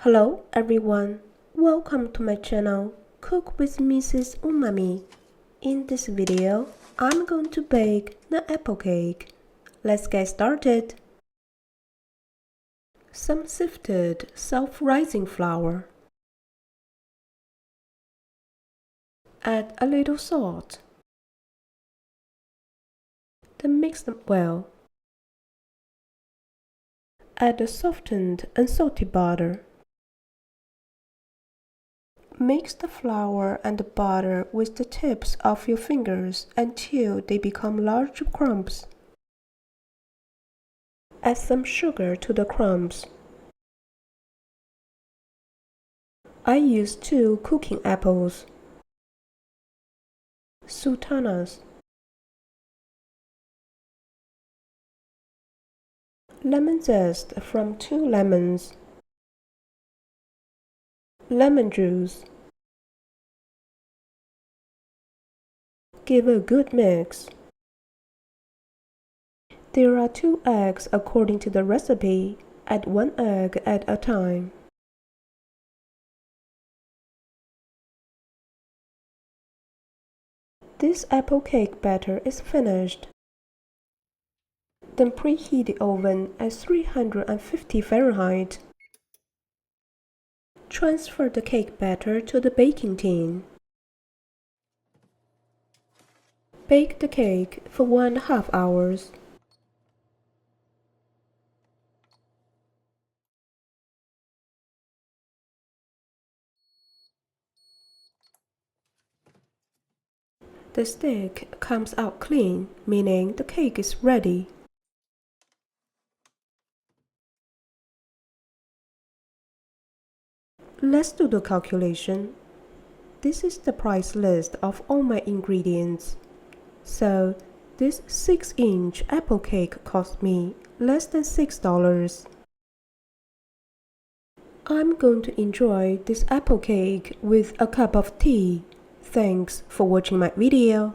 Hello everyone, welcome to my channel Cook with Mrs. Umami. In this video, I'm going to bake the apple cake. Let's get started. Some sifted self-rising flour. Add a little salt. Then mix them well. Add the softened unsalted butter. Mix the flour and the butter with the tips of your fingers until they become large crumbs. Add some sugar to the crumbs. I use 2 cooking apples. Sultanas. Lemon zest from 2 lemons. Lemon juice. Give a good mix. There are 2 eggs according to the recipe. Add 1 egg at a time. This apple cake batter is finished. Then preheat the oven at 350 Fahrenheit. Transfer the cake batter to the baking tin. Bake the cake for 1.5 hours. The stick comes out clean, meaning the cake is ready. Let's do the calculation. This is the price list of all my ingredients. So, this 6-inch apple cake cost me less than $6. I'm going to enjoy this apple cake with a cup of tea. Thanks for watching my video.